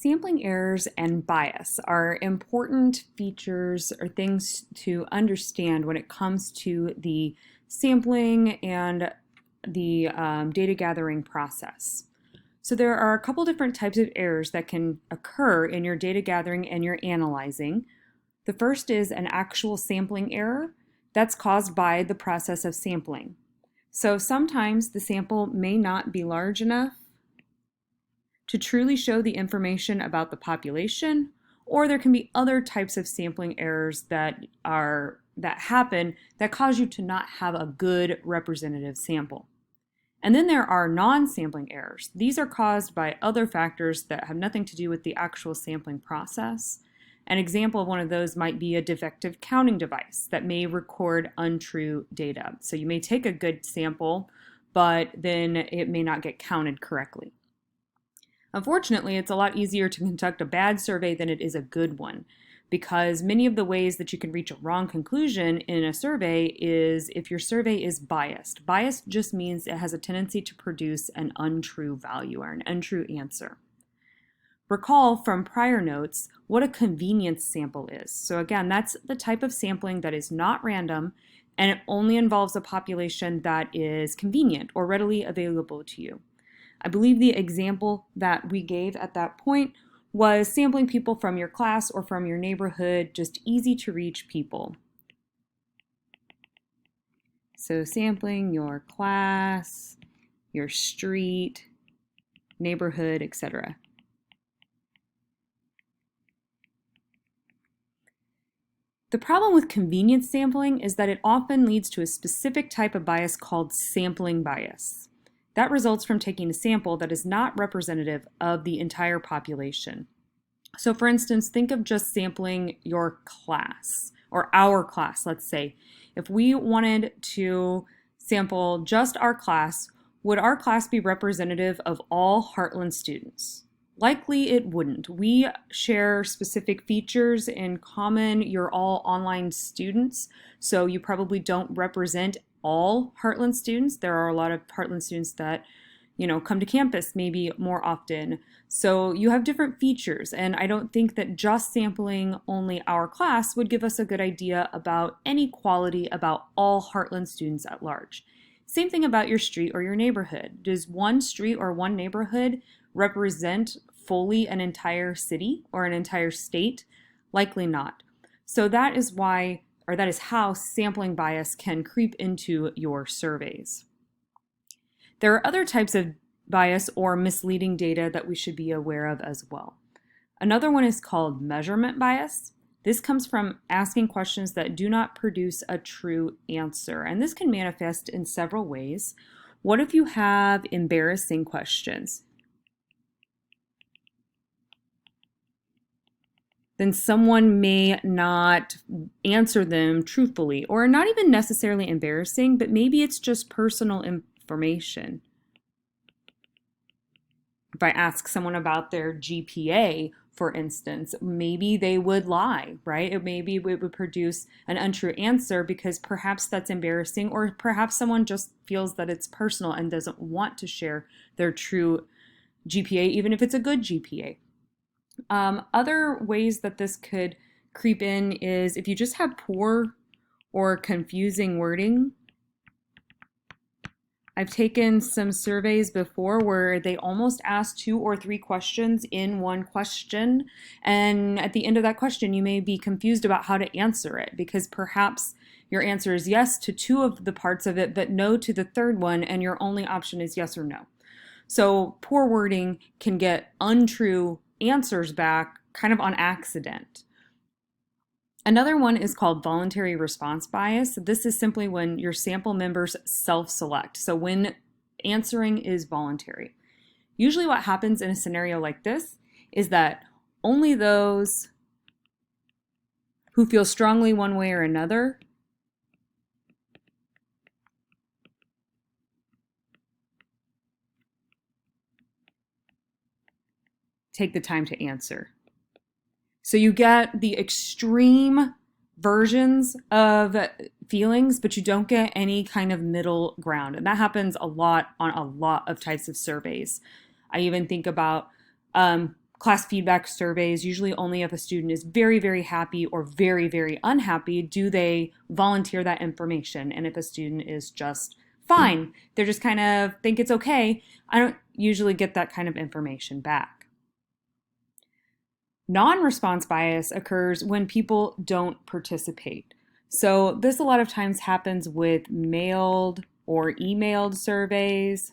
sampling errors and bias are important features or things to understand when it comes to the sampling and the data gathering process. So there are a couple different types of errors that can occur in your data gathering and your analyzing. The first is an actual sampling error that's caused by the process of sampling. So sometimes the sample may not be large enough to truly show the information about the population, or there can be other types of sampling errors that happen that cause you to not have a good representative sample. And then there are non-sampling errors. These are caused by other factors that have nothing to do with the actual sampling process. An example of one of those might be a defective counting device that may record untrue data. So you may take a good sample, but then it may not get counted correctly. Unfortunately, it's a lot easier to conduct a bad survey than it is a good one, because many of the ways that you can reach a wrong conclusion in a survey is if your survey is biased. Biased just means it has a tendency to produce an untrue value or an untrue answer. Recall from prior notes what a convenience sample is. So again, that's the type of sampling that is not random and it only involves a population that is convenient or readily available to you. I believe the example that we gave at that point was sampling people from your class or from your neighborhood, just easy to reach people. So sampling your class, your street, neighborhood, etc. The problem with convenience sampling is that it often leads to a specific type of bias called sampling bias. That results from taking a sample that is not representative of the entire population. So for instance, think of just sampling your class, or our class, let's say. If we wanted to sample just our class, would our class be representative of all Heartland students? Likely it wouldn't. We share specific features in common. You're all online students, so you probably don't represent all Heartland students. There are a lot of Heartland students that, come to campus maybe more often. So you have different features, and I don't think that just sampling only our class would give us a good idea about any quality about all Heartland students at large. Same thing about your street or your neighborhood. Does one street or one neighborhood represent fully an entire city or an entire state? Likely not. So that is how sampling bias can creep into your surveys. There are other types of bias or misleading data that we should be aware of as well. Another one is called measurement bias. This comes from asking questions that do not produce a true answer, and this can manifest in several ways. What if you have embarrassing questions? Then someone may not answer them truthfully, or not even necessarily embarrassing, but maybe it's just personal information. If I ask someone about their GPA, for instance, maybe they would lie, right? Maybe it would produce an untrue answer because perhaps that's embarrassing, or perhaps someone just feels that it's personal and doesn't want to share their true GPA, even if it's a good GPA. Other ways that this could creep in is if you just have poor or confusing wording. I've taken some surveys before where they almost ask 2 or 3 questions in one question, and at the end of that question you may be confused about how to answer it because perhaps your answer is yes to 2 of the parts of it but no to the third one, and your only option is yes or no. So poor wording can get untrue answers back kind of on accident. Another one is called voluntary response bias. This is simply when your sample members self-select. So when answering is voluntary. Usually what happens in a scenario like this is that only those who feel strongly one way or another take the time to answer. So you get the extreme versions of feelings, but you don't get any kind of middle ground. And that happens a lot on a lot of types of surveys. I even think about class feedback surveys, usually only if a student is very, very happy or very, very unhappy, do they volunteer that information. And if a student is just fine, they're just kind of think it's okay, I don't usually get that kind of information back. Non-response bias occurs when people don't participate. So this a lot of times happens with mailed or emailed surveys,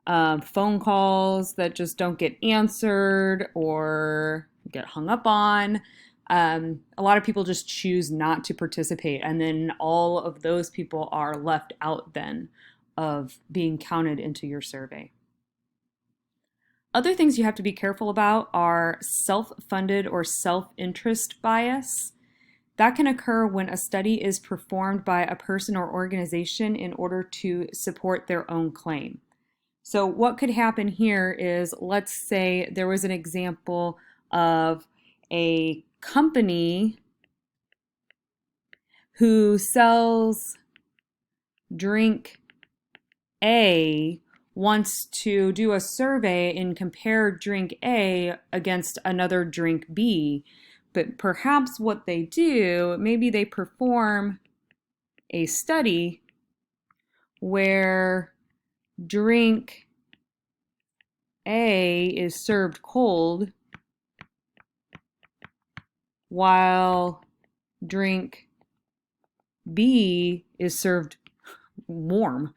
phone calls that just don't get answered or get hung up on. A lot of people just choose not to participate, and then all of those people are left out then of being counted into your survey. Other things you have to be careful about are self-funded or self-interest bias. That can occur when a study is performed by a person or organization in order to support their own claim. So what could happen here is, let's say there was an example of a company who sells drink A wants to do a survey and compare drink A against another drink B. But perhaps what they do, maybe they perform a study where drink A is served cold while drink B is served warm.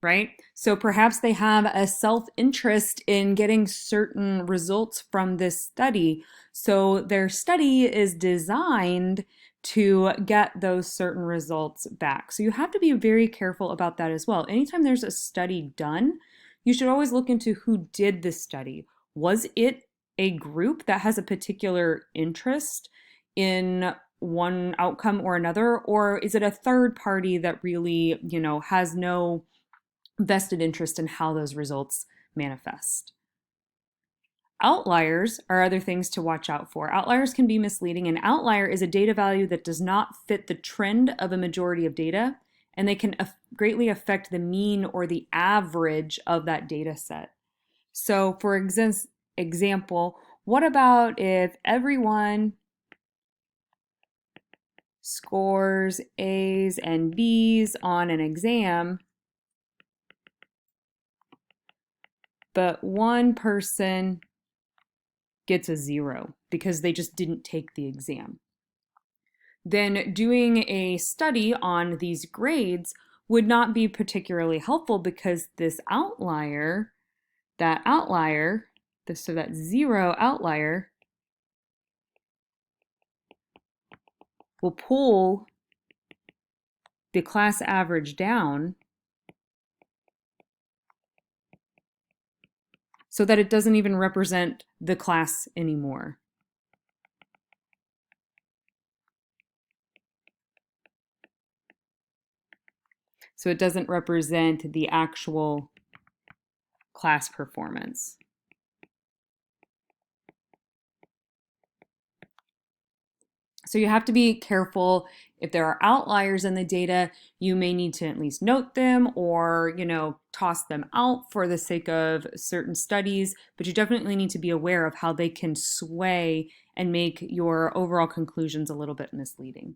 Right? So perhaps they have a self-interest in getting certain results from this study. So their study is designed to get those certain results back. So you have to be very careful about that as well. Anytime there's a study done, you should always look into who did this study. Was it a group that has a particular interest in one outcome or another, or is it a third party that really, has no vested interest in how those results manifest? Outliers are other things to watch out for. Outliers can be misleading. An outlier is a data value that does not fit the trend of a majority of data, and they can greatly affect the mean or the average of that data set. So for example, what about if everyone scores A's and B's on an exam, but one person gets a 0 because they just didn't take the exam? Then doing a study on these grades would not be particularly helpful, because this outlier, that 0 outlier, will pull the class average down so that it doesn't even represent the class anymore. So it doesn't represent the actual class performance. So you have to be careful. If there are outliers in the data, you may need to at least note them or, toss them out for the sake of certain studies, but you definitely need to be aware of how they can sway and make your overall conclusions a little bit misleading.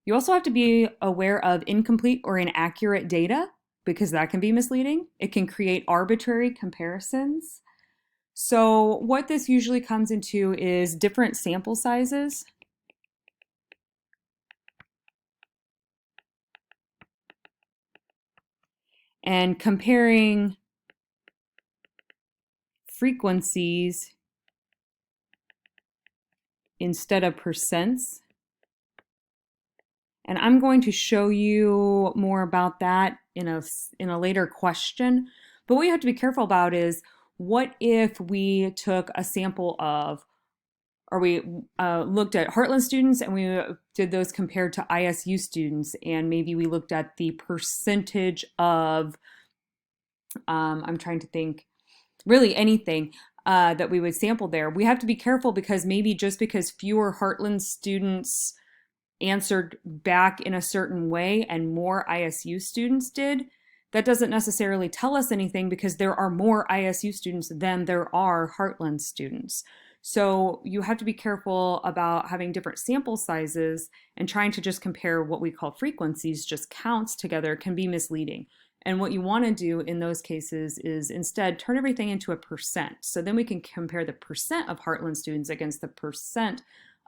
You also have to be aware of incomplete or inaccurate data, because that can be misleading. It can create arbitrary comparisons. So what this usually comes into is different sample sizes. And comparing frequencies instead of percents. And I'm going to show you more about that in a later question. But what you have to be careful about is, what if we took a sample of, or we looked at Heartland students and we did those compared to ISU students, and maybe we looked at the percentage of, I'm trying to think, really anything that we would sample there. We have to be careful, because maybe just because fewer Heartland students answered back in a certain way and more ISU students did, that doesn't necessarily tell us anything because there are more ISU students than there are Heartland students. So you have to be careful about having different sample sizes, and trying to just compare what we call frequencies, just counts together, can be misleading. And what you want to do in those cases is instead turn everything into a percent. So then we can compare the percent of Heartland students against the percent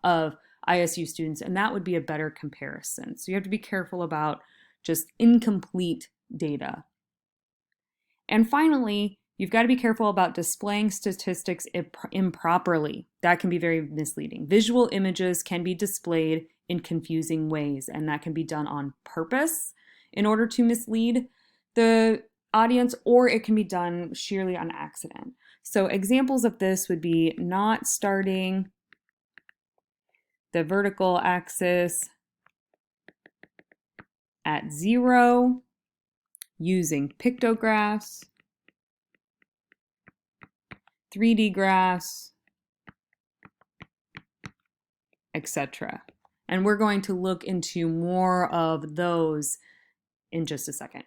of ISU students, and that would be a better comparison. So you have to be careful about just incomplete data. And finally, you've got to be careful about displaying statistics improperly. That can be very misleading. Visual images can be displayed in confusing ways, and that can be done on purpose in order to mislead the audience, or it can be done sheerly on accident. So examples of this would be not starting the vertical axis at 0, using pictographs, 3D graphs, etc. And we're going to look into more of those in just a second.